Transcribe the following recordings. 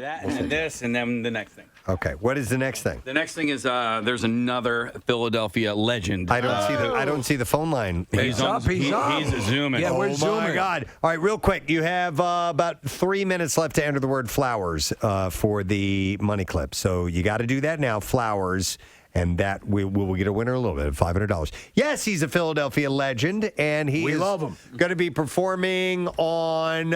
That and this, and then the next thing. Okay, what is the next thing? The next thing is there's another Philadelphia legend. I don't see the phone line. He's zooming. Yeah, we're zooming. Oh my God! All right, real quick, you have about 3 minutes left to enter the word flowers for the money clip. So you got to do that now, flowers. And that we will get a winner a little bit of $500. Yes, he's a Philadelphia legend, and we love him. Going to be performing on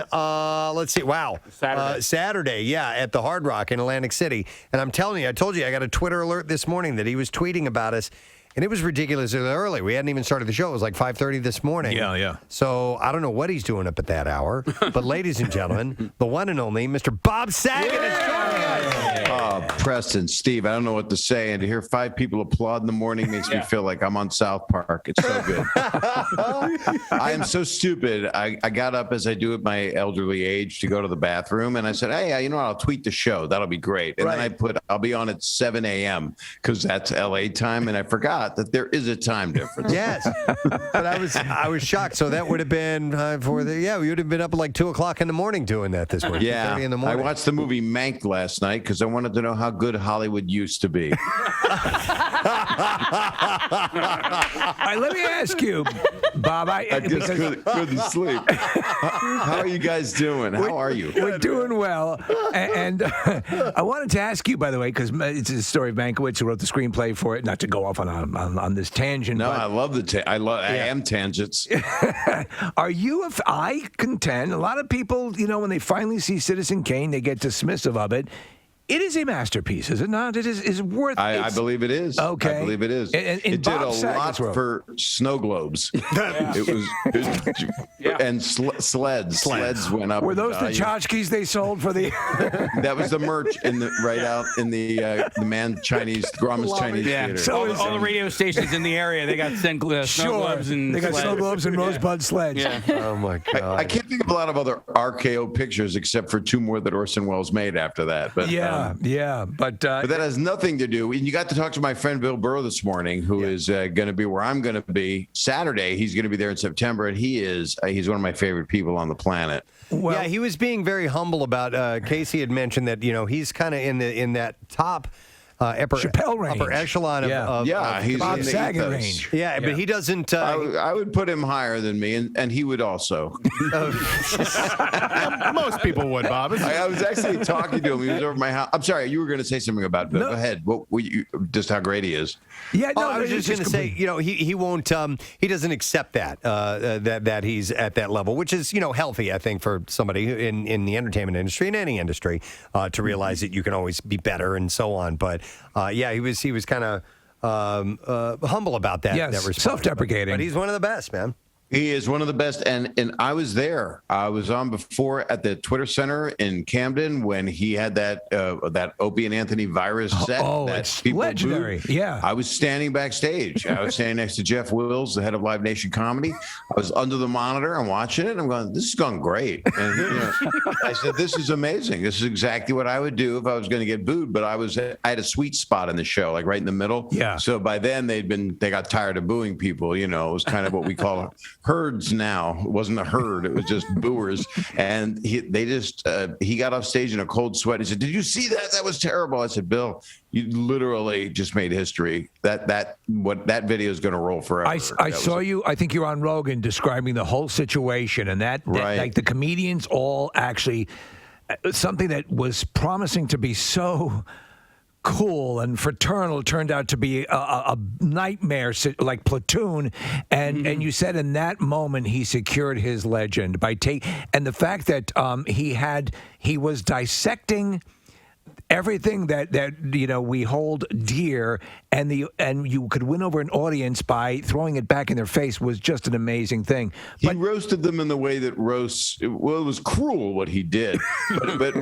Saturday, yeah, at the Hard Rock in Atlantic City. And I'm telling you, I told you I got a Twitter alert this morning that he was tweeting about us. And it was ridiculously early. We hadn't even started the show. It was like 5:30 this morning. Yeah. So I don't know what he's doing up at that hour. But ladies and gentlemen, the one and only Mr. Bob Saget is joining us. Preston, Steve, I don't know what to say. And to hear 5 people applaud in the morning makes me feel like I'm on South Park. It's so good. I am so stupid. I got up as I do at my elderly age to go to the bathroom. And I said, hey, you know what? I'll tweet the show. That'll be great. And then I put, I'll be on at 7 a.m. because that's L.A. time. And I forgot that there is a time difference. Yes, but I was shocked. So that would have been we would have been up at like 2 o'clock in the morning doing that this morning. Yeah, 2:30 in the morning. I watched the movie Mank last night because I wanted to know how good Hollywood used to be. All right, let me ask you, Bob. I just couldn't sleep. How are you guys doing? How are you? We're doing well. And I wanted to ask you, by the way, because it's a story of Mankiewicz, who wrote the screenplay for it, not to go off on this tangent. No, but, I love I am tangents. I contend, a lot of people, when they finally see Citizen Kane, they get dismissive of it. It is a masterpiece, is it not? It is worth. I believe it is. Okay, I believe it is. And it did a Saget's lot for snow globes. It was and sleds. Sleds went up. Were those the tchotchkes they sold for the? That was the merch right out in the Grauman's Chinese Theater. So all the radio stations in the area, they got snow globes and they got sleds. Snow globes and rosebud sleds. Yeah. Oh my God! I can't think of a lot of other RKO pictures except for 2 more that Orson Welles made after that. But but that has nothing to do. And you got to talk to my friend Bill Burr this morning, who is going to be where I'm going to be Saturday. He's going to be there in September, and he's one of my favorite people on the planet. Well, he was being very humble about. Casey had mentioned that he's kind of in that top. Upper echelon of he's Bob in the Saget range. Yeah, but he doesn't. I would put him higher than me, and he would also. Most people would, Bob. I was actually talking to him. He was over my house. I'm sorry, you were going to say something about Bill. No. Go ahead. Just how great he is. Yeah, no, I was just going to say, he won't. He doesn't accept that he's at that level, which is healthy, I think, for somebody in the entertainment industry, in any industry, to realize that you can always be better and so on. But he was kind of humble about that. Yes, that response. self-deprecating. But he's one of the best, man. He is one of the best, and I was there. I was on before at the Twitter Center in Camden when he had that Opie and Anthony virus set. Oh, that it's people legendary! booed. Yeah, I was standing backstage. I was standing next to Jeff Wills, the head of Live Nation Comedy. I was under the monitor and watching it. And I'm going, "This has gone great." And I said, "This is amazing. This is exactly what I would do if I was going to get booed." But I had a sweet spot in the show, like right in the middle. Yeah. So by then they got tired of booing people. It was kind of what we call herds now. It wasn't a herd. It was just booers. And he got off stage in a cold sweat. He said, "Did you see that? That was terrible." I said, "Bill, you literally just made history. That video is going to roll forever." I saw you. I think you're on Rogan describing the whole situation, and that like the comedians all actually something that was promising to be so cool and fraternal turned out to be a nightmare, like Platoon, and you said in that moment he secured his legend by and the fact that he was dissecting everything that we hold dear, and you could win over an audience by throwing it back in their face was just an amazing thing. He roasted them in the way that roasts. Well, it was cruel what he did, but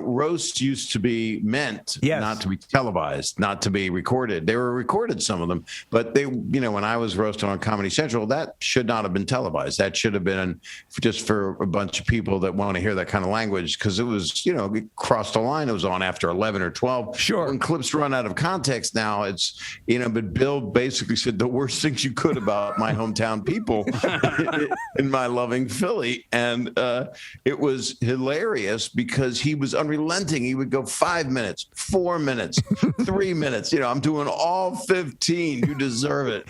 roasts used to be meant not to be televised, not to be recorded. They were recorded, some of them, but they, when I was roasting on Comedy Central, that should not have been televised. That should have been just for a bunch of people that want to hear that kind of language, because it was, it crossed the line. It was on after 11 or 12. Sure. When clips run out of context now, it's, but Bill basically said the worst things you could about my hometown people in my loving Philly. And it was hilarious because he was unrelenting. He would go 5 minutes, 4 minutes, 3 minutes. I'm doing all 15. You deserve it.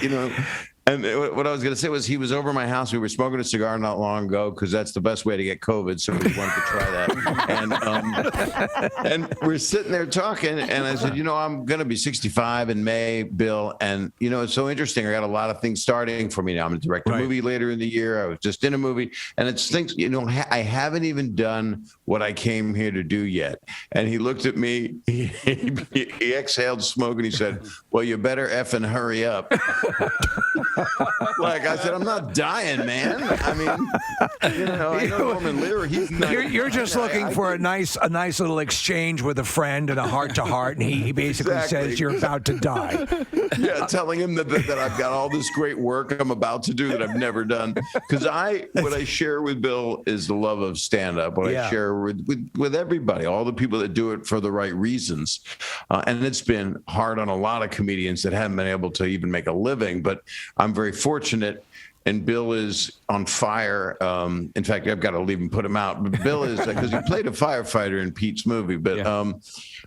And what I was going to say was he was over my house. We were smoking a cigar not long ago because that's the best way to get COVID. So we wanted to try that. And we're sitting there talking. And I said, I'm going to be 65 in May, Bill. And, it's so interesting. I got a lot of things starting for me now. I'm going to direct a movie later in the year. I was just in a movie. And it's things, I haven't even done what I came here to do yet. And he looked at me. He exhaled smoke and he said, well, you better effing hurry up. Like I said, I'm not dying, man. I mean, I know Norman Lear. He's not. You're just looking for a nice little exchange with a friend and a heart to heart, and he basically says you're about to die. Yeah, telling him that I've got all this great work I'm about to do that I've never done. Because what I share with Bill is the love of stand-up. What I share with everybody, all the people that do it for the right reasons. And it's been hard on a lot of comedians that haven't been able to even make a living, but I'm very fortunate, and Bill is on fire. In fact, I've got to leave and put him out. But Bill is because he played a firefighter in Pete's movie, but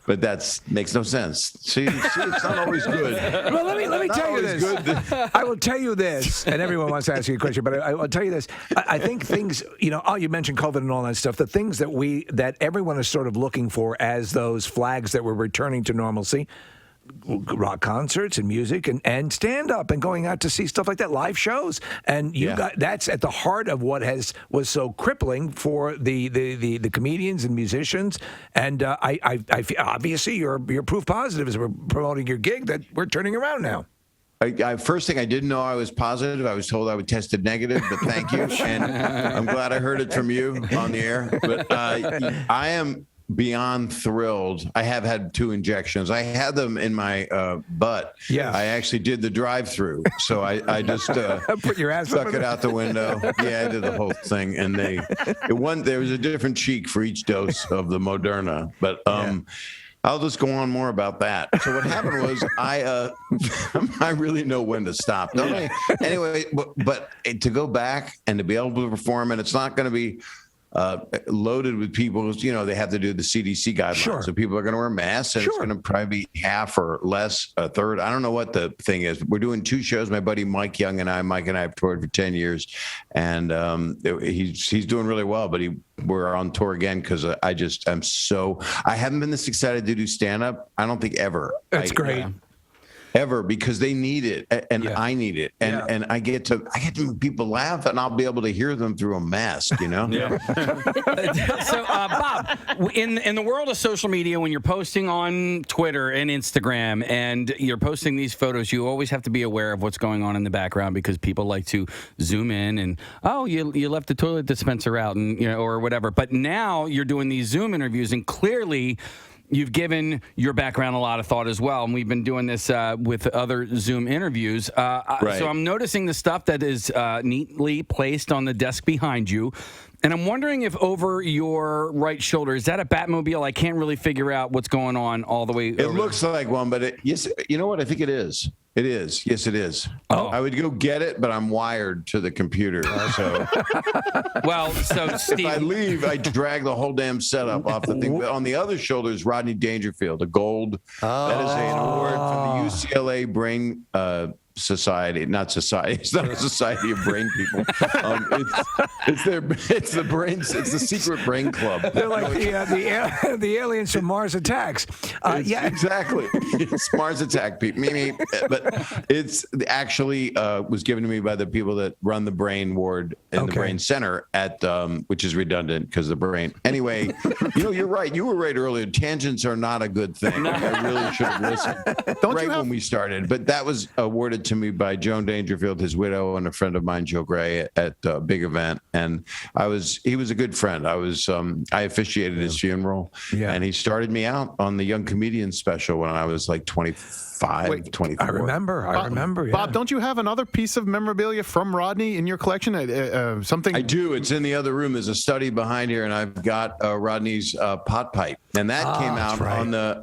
that makes no sense. See, it's not always good. Well, let me tell you this. I will tell you this, and everyone wants to ask you a question, but I will tell you this. I think things, you mentioned COVID and all that stuff. The things that everyone is sort of looking for as those flags that we're returning to normalcy. Rock concerts and music and stand up and going out to see stuff like that, live shows, and that's at the heart of what was so crippling for the comedians and musicians. And I feel, obviously you're proof positive as we're promoting your gig that we're turning around now. First thing, I didn't know I was positive. I was told I was tested negative, but thank you, and I'm glad I heard it from you on the air. But I am beyond thrilled. I have had 2 injections. I had them in my butt. Yeah. I actually did the drive-through. So I just put your ass stuck it out the window. Yeah, I did the whole thing. And there was a different cheek for each dose of the Moderna. But I'll just go on more about that. So what happened was I really know when to stop, don't I? Anyway, but to go back and to be able to perform, and it's not going to be loaded with people. They have to do the CDC guidelines. Sure. So people are going to wear masks, and it's going to probably be half or less, a third. I don't know what the thing is. We're doing 2 shows. My buddy Mike and I have toured for 10 years, and he's doing really well. But we're on tour again because I haven't been this excited to do stand up. I don't think ever. That's great. Ever, because they need it and I need it, and I get to make people laugh, and I'll be able to hear them through a mask, Yeah. So, Bob, in the world of social media, when you're posting on Twitter and Instagram, and you're posting these photos, you always have to be aware of what's going on in the background because people like to zoom in and you left the toilet dispenser out and or whatever. But now you're doing these Zoom interviews, and clearly you've given your background a lot of thought as well, and we've been doing this with other Zoom interviews. Right. So I'm noticing the stuff that is neatly placed on the desk behind you, and I'm wondering if over your right shoulder, is that a Batmobile? I can't really figure out what's going on all the way. It looks like one, but yes, you know what? I think it is. It is. Yes, it is. Oh. I would go get it, but I'm wired to the computer. So, so Steve, if I leave, I drag the whole damn setup off the thing. But on the other shoulder is Rodney Dangerfield, a gold. That is an award from the UCLA Brain Society. Not society. It's not a society of brain people. It's the secret brain club. They're like the aliens from Mars Attacks. Exactly. It's Mars Attack people. But it's actually was given to me by the people that run the brain ward in the brain center at which is redundant because the brain. Anyway, you're right. You were right earlier. Tangents are not a good thing. I really should have listened when we started. But that was awarded to me by Joan Dangerfield, his widow, and a friend of mine, Joe Gray, at a big event. And he was a good friend. I officiated his funeral, and he started me out on the Young Comedian special when I was like 25, 24. I remember. Yeah. Bob, don't you have another piece of memorabilia from Rodney in your collection? Something I do. It's in the other room. There's a study behind here, and I've got Rodney's pot pipe, and that came out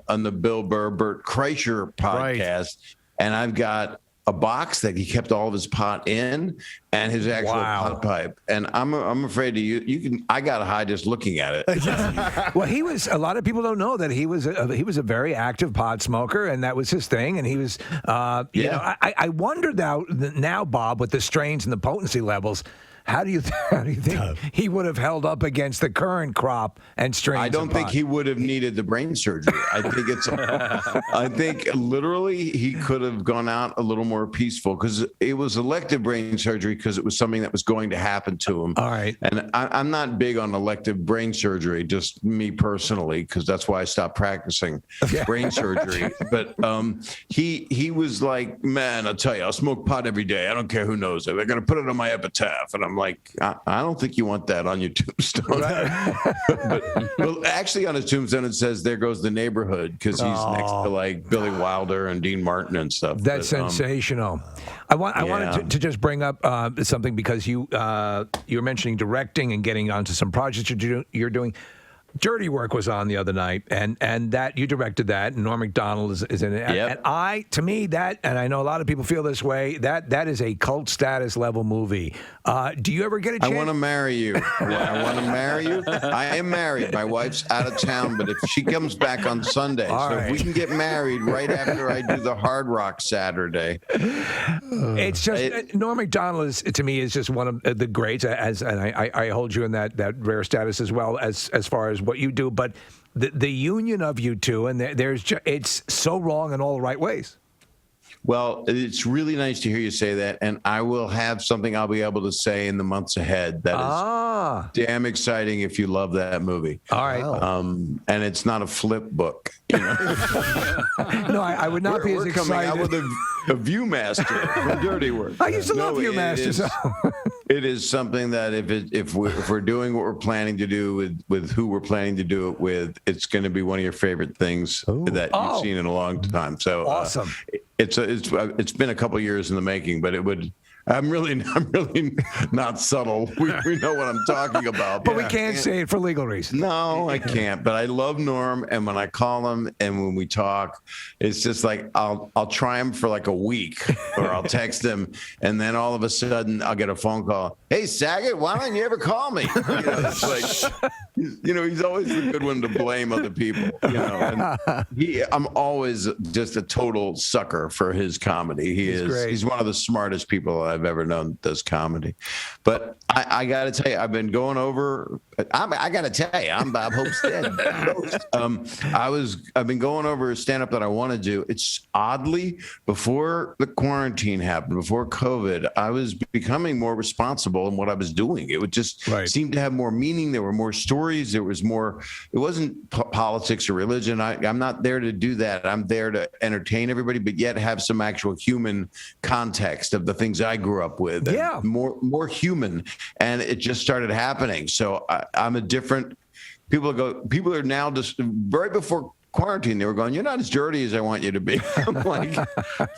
on the Bill Burr, Bert Kreischer podcast, and I've got a box that he kept all of his pot in and his actual pot pipe. And I'm afraid to I got to hide just looking at it. Well, a lot of people don't know that he was a very active pot smoker, and that was his thing. And he was, you know, I wonder now, Bob, with the strains and the potency levels, how do you think he would have held up against the current crop and strains? I don't think he would have needed the brain surgery. I think literally he could have gone out a little more peaceful, because it was elective brain surgery because it was something that was going to happen to him. All right. And I'm not big on elective brain surgery, just me personally, because that's why I stopped practicing brain surgery. But he was like, man, I'll tell you, I'll smoke pot every day. I don't care who knows it. They're going to put it on my epitaph. And I'm like, I don't think you want that on your tombstone. but actually on his tombstone, it says, there goes the neighborhood, because he's next to like Billy Wilder and Dean Martin and stuff. That's sensational. I wanted to just bring up something, because you were mentioning directing and getting onto some projects you're doing. Dirty Work was on the other night, and that you directed that, and Norm Macdonald is in it. Yep. And to me, that, and I know a lot of people feel this way, that is a cult status level movie. Do you ever get a chance? I want to marry you. I want to marry you. I am married. My wife's out of town, but if she comes back on Sunday, if we can get married right after I do the Hard Rock Saturday. It's just Norm Macdonald to me is just one of the greats, and I hold you in that rare status as well as far as what you do, but the union of you two, and it's so wrong in all the right ways. Well, it's really nice to hear you say that, and I will have something I'll be able to say in the months ahead that is damn exciting if you love that movie. All right. And it's not a flip book. You know? No, I would not be as excited. We're coming out with a Viewmaster from Dirty Work. I used to love Viewmaster. It is something that if we're doing what we're planning to do with who we're planning to do it with, it's going to be one of your favorite things that you've seen in a long time. So awesome. It's been a couple years in the making, but it would. I'm really not subtle. We know what I'm talking about. But we can't say it for legal reasons. No, I can't. But I love Norm, and when I call him and when we talk, it's just like I'll try him for like a week, or I'll text him, and then all of a sudden I'll get a phone call. Hey, Saget, why don't you ever call me? It's like, he's always the good one to blame other people. And I'm always just a total sucker for his comedy. He's one of the smartest people I've ever known that does comedy. But I got to tell you, I've been going over. I got to tell you, I'm Bob Hope's dad. I've been going over a stand-up that I want to do. It's oddly, before the quarantine happened, before COVID, I was becoming more responsible in what I was doing. It would just seem to have more meaning. There were more stories. There was more. It wasn't politics or religion. I'm not there to do that. I'm there to entertain everybody, but yet have some actual human context of the things I grew up with. Yeah, more human, and it just started happening. So I'm a different. People are now just right before quarantine. They were going, "You're not as dirty as I want you to be." I'm like,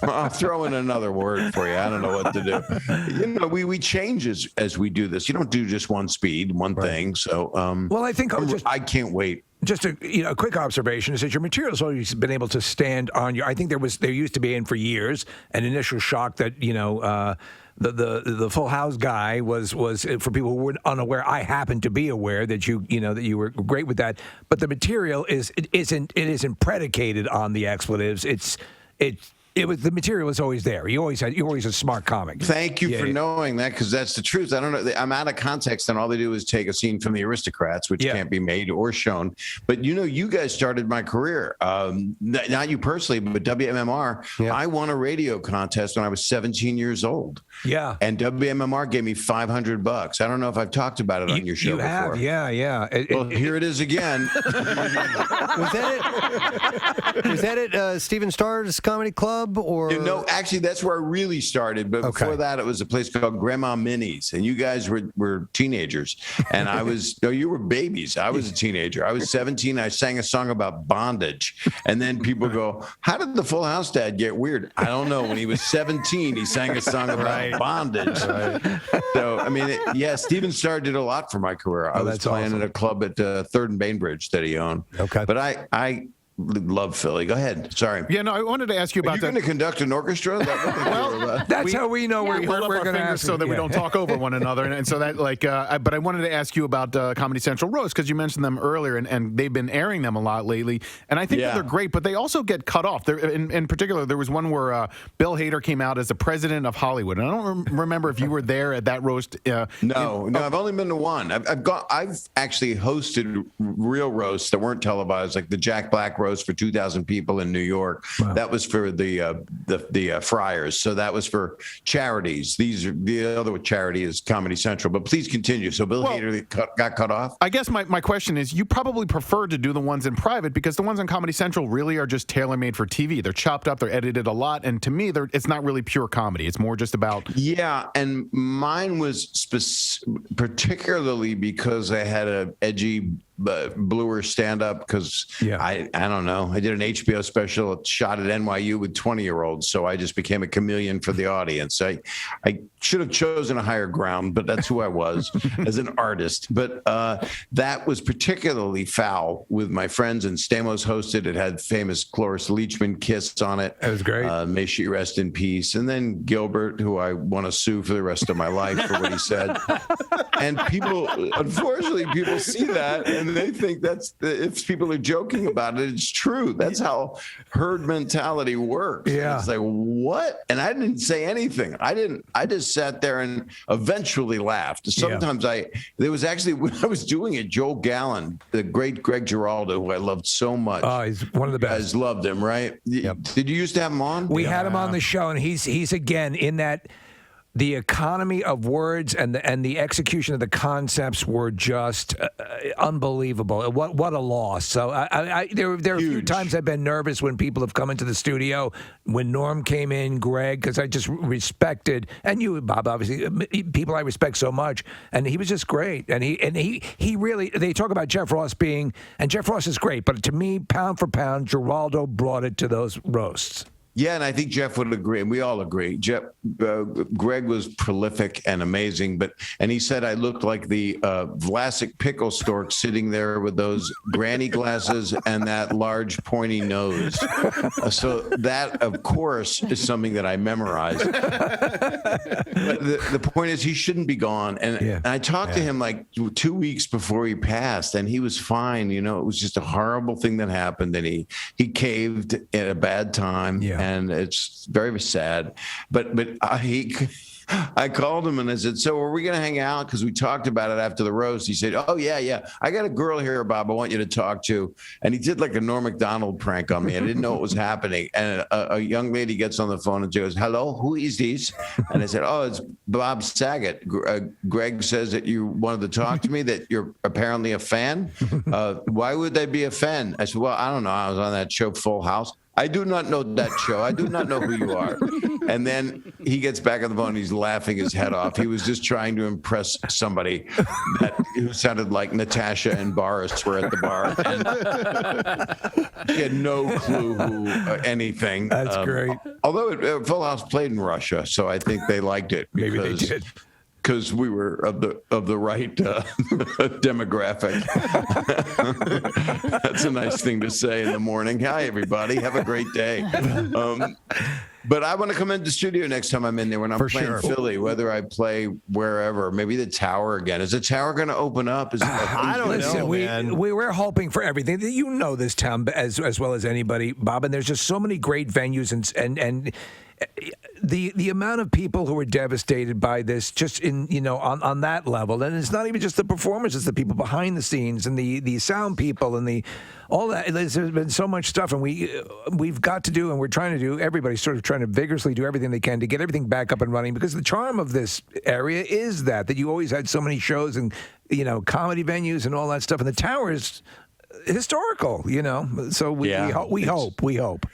I'll throw in another word for you. I don't know what to do. We change as we do this. You don't do just one speed, one thing. So, well, I think I can't wait. Just a quick observation is that your material's always been able to stand on your. I think there used to be, and for years, an initial shock that the Full House guy was for people who were unaware. I happen to be aware that you were great with that, but the material isn't predicated on the expletives. The material was always there. You're always a smart comic. Thank you for knowing that, because that's the truth. I don't know. I'm out of context, and all they do is take a scene from The Aristocrats, which can't be made or shown. But you guys started my career. Not you personally, but WMMR. Yeah. I won a radio contest when I was 17 years old. Yeah. And WMMR gave me $500. I don't know if I've talked about it on your show before. You have, yeah. Well, here it is again. Was that it? Was that at Stephen Starr's Comedy Club? Club or? Actually, that's where I really started. But before that, it was a place called Grandma Minnie's, and you guys were teenagers, and you were babies. I was a teenager. I was 17. I sang a song about bondage, and then people go, "How did the Full House dad get weird?" I don't know. When he was 17, he sang a song about bondage. Right. So, I mean, Steven Starr did a lot for my career. I was playing at a club at 3rd and Bainbridge that he owned. Okay. But I love Philly. Go ahead. Sorry. Yeah, no, I wanted to ask you about that. You're going to conduct an orchestra? That's how we know we're going to ask so that we don't talk over one another. And so that, but I wanted to ask you about Comedy Central roast because you mentioned them earlier, and they've been airing them a lot lately. And I think that they're great, but they also get cut off. In particular, there was one where Bill Hader came out as the president of Hollywood, and I don't remember if you were there at that roast. No, I've only been to one. I've actually hosted real roasts that weren't televised, like the Jack Black roast for 2,000 people in New York. Wow. That was for the Friars. So that was for charities. The other charity is Comedy Central. But please continue. So Bill Hader got cut off? I guess my question is, you probably prefer to do the ones in private because the ones on Comedy Central really are just tailor-made for TV. They're chopped up, they're edited a lot, and to me, it's not really pure comedy. It's more just about... Yeah, and mine was particularly because I had a edgy bluer stand-up because I don't know. I did an HBO special shot at NYU with 20-year-olds, so I just became a chameleon for the audience. I should have chosen a higher ground, but that's who I was as an artist. But that was particularly foul with my friends, and Stamos hosted. It had famous Cloris Leachman kiss on it. That was great. May she rest in peace. And then Gilbert, who I want to sue for the rest of my life for what he said. And unfortunately, people see that and they think if people are joking about it, it's true. That's how herd mentality works. Yeah. It's like, what? And I didn't say anything. I just sat there and eventually laughed. Sometimes there was actually, when I was doing it, Joel Gallen, the great Greg Giraldo, who I loved so much. Oh, he's one of the best. You guys loved him, right? Yep. Did you used to have him on? We had him on the show, and he's again in that. The economy of words and the execution of the concepts were just unbelievable. What a loss! So there are a few times I've been nervous when people have come into the studio. When Norm came in, Greg, because I just respected, and you, Bob, obviously, people I respect so much, and he was just great. And he really. They talk about Jeff Ross and Jeff Ross is great, but to me, pound for pound, Giraldo brought it to those roasts. Yeah, and I think Jeff would agree, and we all agree. Greg was prolific and amazing, and he said I looked like the Vlasic pickle stork sitting there with those granny glasses and that large pointy nose. So that, of course, is something that I memorized. But the point is, he shouldn't be gone. And I talked to him like 2 weeks before he passed, and he was fine. You know, it was just a horrible thing that happened, and he caved at a bad time. Yeah. And it's very, very sad. But I called him and I said, so are we going to hang out? Because we talked about it after the roast. He said, oh, yeah. I got a girl here, Bob, I want you to talk to. And he did like a Norm Macdonald prank on me. I didn't know what was happening. And a young lady gets on the phone and she goes, hello, who is this? And I said, oh, it's Bob Saget. Greg says that you wanted to talk to me, that you're apparently a fan. Why would they be a fan? I said, well, I don't know. I was on that show, Full House. I do not know that show. I do not know who you are. And then he gets back on the phone. He's laughing his head off. He was just trying to impress somebody who sounded like Natasha and Boris were at the bar. And he had no clue who anything. That's great. Although Full House played in Russia, so I think they liked it. Maybe they did. Because we were of the right demographic. That's a nice thing to say in the morning. Hi, everybody. Have a great day. But I want to come into the studio next time I'm in there when I'm playing Philly, whether I play wherever, maybe the Tower again. Is the Tower going to open up? I don't know, man. We're hoping for everything. You know this town as well as anybody, Bob, and there's just so many great venues and the amount of people who are devastated by this, just on that level, and it's not even just the performers; it's the people behind the scenes and the sound people and all that. There's been so much stuff, and we've got to do, and we're trying to do. Everybody's sort of trying to vigorously do everything they can to get everything back up and running, because the charm of this area is that you always had so many shows and comedy venues and all that stuff, and the Tower is historical. So we hope.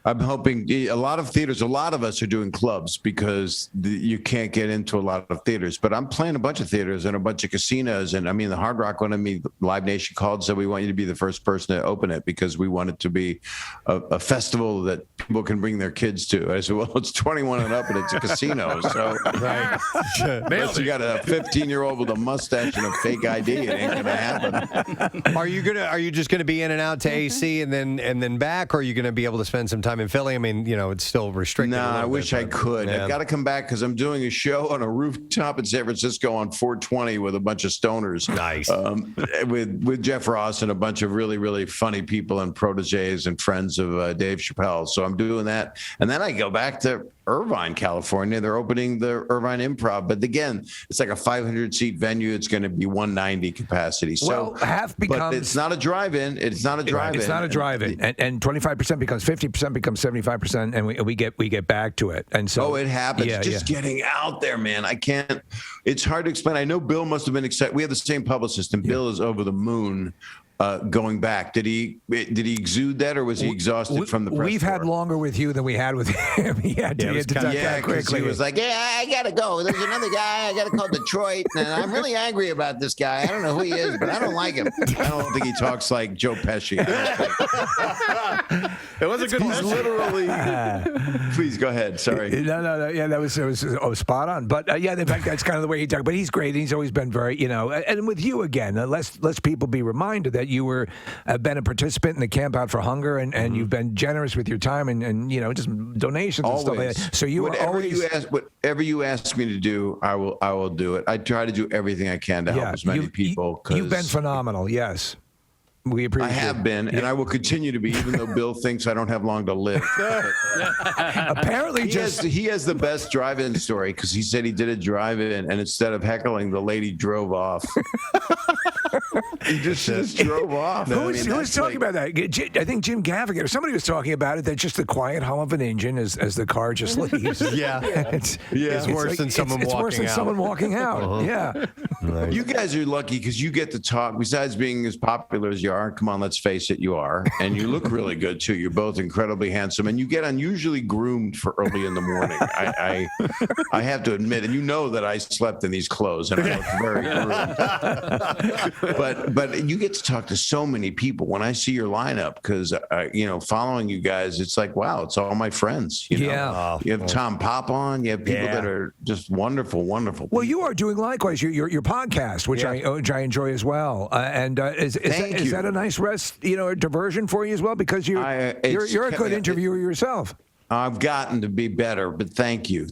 I'm hoping a lot of theaters, a lot of us are doing clubs because you can't get into a lot of theaters. But I'm playing a bunch of theaters and a bunch of casinos. And I mean, the Hard Rock one, Live Nation called and said, we want you to be the first person to open it because we want it to be a festival that people can bring their kids to. I said, well, it's 21 and up and it's a casino. So unless you got a 15-year-old with a mustache and a fake ID, it ain't going to happen. Are you just going to be in and out to AC and then back, or are you going to be able to spend some time in Philly? I mean, it's still restricted. No, I wish I could. Yeah. I've got to come back because I'm doing a show on a rooftop in San Francisco on 420 with a bunch of stoners. Nice. With Jeff Ross and a bunch of really, really funny people and proteges and friends of Dave Chappelle. So I'm doing that. And then I go back to Irvine, California. They're opening the Irvine Improv. But again, it's like a 500-seat venue. It's going to be 190 capacity. So, but it's not a drive-in. It's not a drive-in. It's not a drive-in. And 25% becomes 50%, becomes 75%, and we get back to it. And so it happens. Getting out there, man. I can't. It's hard to explain. I know Bill must have been excited. We have the same publicist, and Bill is over the moon. Going back, did he exude that, or was he exhausted from the press? We've had longer with you than we had with him. He had to get to that quickly. He was like, I gotta go. There's another guy. I gotta call Detroit, and I'm really angry about this guy. I don't know who he is, but I don't like him. I don't think he talks like Joe Pesci. It was a good. He's literally. Please go ahead. Sorry. No. Yeah, that was spot on. But in fact, that's kind of the way he talked. But he's great. He's always been very, and with you again, let's people be reminded that you have been a participant in the Camp Out for Hunger, and you've been generous with your time and just donations and stuff like that. So you whatever you ask me to do, I will do it. I try to do everything I can to help as many people. You've been phenomenal. Yes. We appreciate I have been, and I will continue to be, even though Bill thinks I don't have long to live. Apparently, he has the best drive-in story because he said he did a drive-in, and instead of heckling, the lady drove off. He just drove off. Who was talking about that? I think Jim Gaffigan or somebody was talking about it. That just the quiet hum of an engine as the car just leaves. It's worse than someone walking out. It's worse than someone walking out. Yeah. Nice. You guys are lucky because you get to talk. Besides being as popular as you are, come on, let's face it, you are, and you look really good too. You're both incredibly handsome, and you get unusually groomed for early in the morning. I have to admit, and you know that I slept in these clothes, and I look very groomed. But you get to talk to so many people when I see your lineup because following you guys, it's like wow, it's all my friends. You have Tom Pop on, you have people that are just wonderful. Well, you are doing likewise. Your podcast, which I enjoy as well, and is that a nice rest, diversion for you as well? Because you're a good interviewer yourself. I've gotten to be better, but thank you.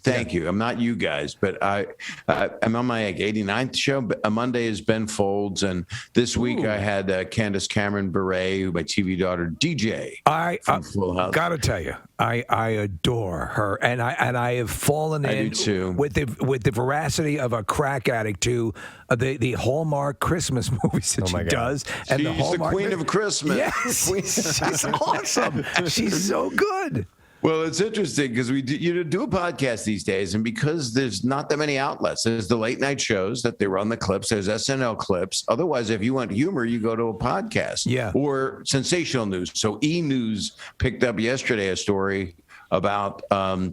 I'm not you guys, but I'm on my 89th show. But Monday is Ben Folds, and this week I had Candace Cameron Bure, my TV daughter DJ. I gotta tell you, I adore her, and I have fallen in with the veracity of a crack addict to the Hallmark Christmas movies that she does, and she's the queen of Christmas. Yes, she's awesome. She's so good. Well, it's interesting because you do a podcast these days, and because there's not that many outlets, there's the late night shows that they run the clips, there's SNL clips. Otherwise, if you want humor, you go to a podcast or sensational news. So E! News picked up yesterday a story about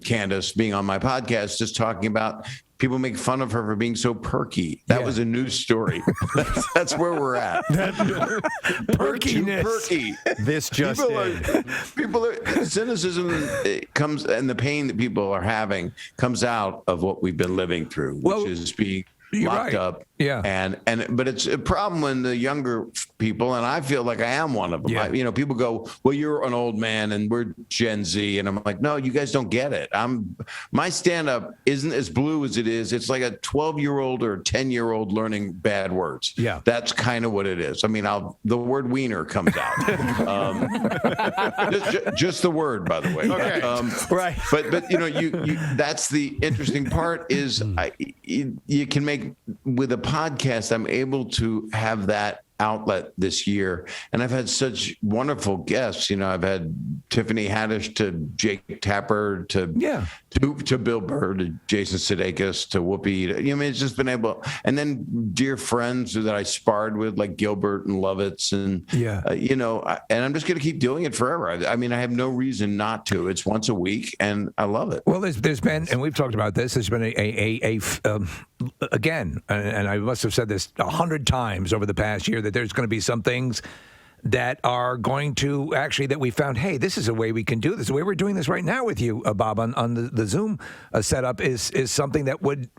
Candace being on my podcast, just talking about people make fun of her for being so perky. That was a news story. That's where we're at. Perkiness. Perky. This just people are cynicism comes, and the pain that people are having comes out of what we've been living through, which is being locked up. Yeah. But it's a problem when the younger people, and I feel like I am one of them. Yeah. People go, well, you're an old man and we're Gen Z. And I'm like, no, you guys don't get it. My stand-up isn't as blue as it is. It's like a 12-year-old or 10-year-old learning bad words. Yeah. That's kind of what it is. I mean, the word wiener comes out. Just the word, by the way. Okay. Right. But you that's the interesting part is you can make with a podcast, I'm able to have that outlet this year, and I've had such wonderful guests. I've had Tiffany Haddish to Jake Tapper to Bill Burr to Jason Sudeikis to Whoopi. I mean, it's just been able, and then dear friends that I sparred with like Gilbert and Lovitz, and and I'm just going to keep doing it forever. I mean, I have no reason not to. It's once a week, and I love it. Well, there's been, and we've talked about this. There's been again, and I must have said this 100 times over the past year, that there's going to be some things that are going to actually, that we found, hey, this is a way we can do this. The way we're doing this right now with you, Bob, on the Zoom setup is something that it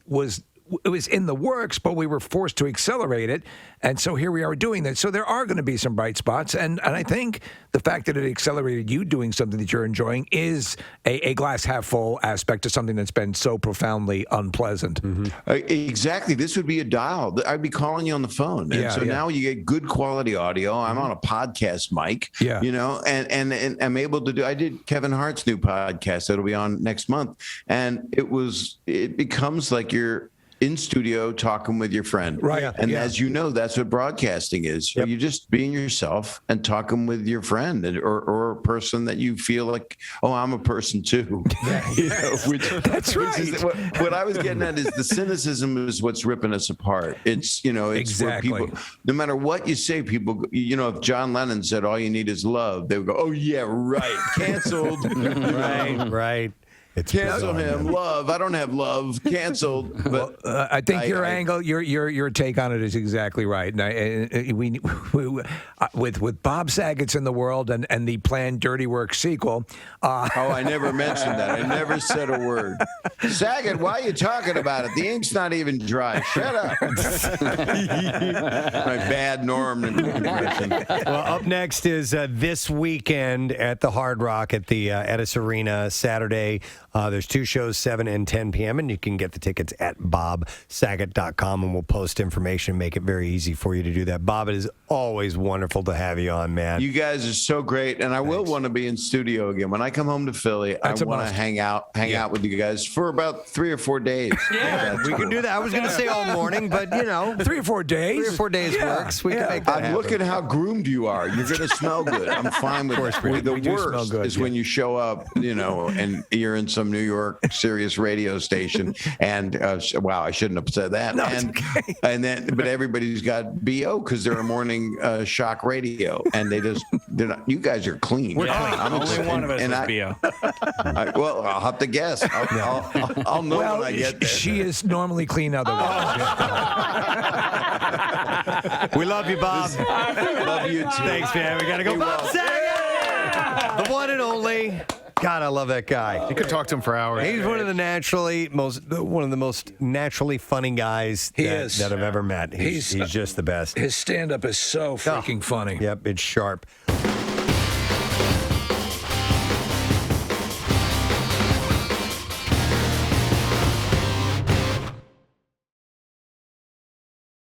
was in the works, but we were forced to accelerate it. And so here we are doing that. So there are going to be some bright spots. And I think the fact that it accelerated you doing something that you're enjoying is a glass half full aspect to something that's been so profoundly unpleasant. Mm-hmm. Exactly. This would be a dial. I'd be calling you on the phone. And now you get good quality audio. I'm on a podcast mic, and I'm able to do, I did Kevin Hart's new podcast that'll be on next month. And it becomes like you're in studio talking with your friend. Right. And as you know, that's what broadcasting is. Yep. You're just being yourself and talking with your friend or a person that you feel like, oh, I'm a person too. That's right. What I was getting at is the cynicism is what's ripping us apart. It's, it's exactly. where people, no matter what you say, people, if John Lennon said all you need is love, they would go, oh yeah, right. Canceled. Right. It's cancel him. Love. I don't have love. Canceled. But I think your angle, your take on it is exactly right. And we with Bob Saget's in the world and the planned Dirty Work sequel. I never mentioned that. I never said a word. Saget, why are you talking about it? The ink's not even dry. Shut up. My bad Norm impression. Well, up next is this weekend at the Hard Rock at the Edis Arena, Saturday. There's 2 shows, 7 and 10 p.m., and you can get the tickets at bobsaget.com, and we'll post information and make it very easy for you to do that. Bob, it is always wonderful to have you on, man. You guys are so great, and I will want to be in studio again. When I come home to Philly, I want to hang out with you guys for about 3 or 4 days. Yeah, we can do that. I was going to say all morning, but, 3 or 4 days. 3 or 4 days works. We can make that happen. Look at how groomed you are. You're going to smell good. I'm fine with it. The worst is when you show up, and you're in some New York Sirius radio station, and wow, I shouldn't have said that. No, and then, but everybody's got BO because they're a morning shock radio, and they're not. You guys are clean. We're clean. Only one of us is BO. Well, I'll have to guess. I'll know when I get there. She is normally clean otherwise. We love you, Bob. Love you too. Thanks, man. We got to go. Bob Saget! The one and only. God, I love that guy. You could talk to him for hours. He's one of the most naturally funny guys that I've ever met. He's just the best. His stand-up is so freaking funny. Yep, it's sharp.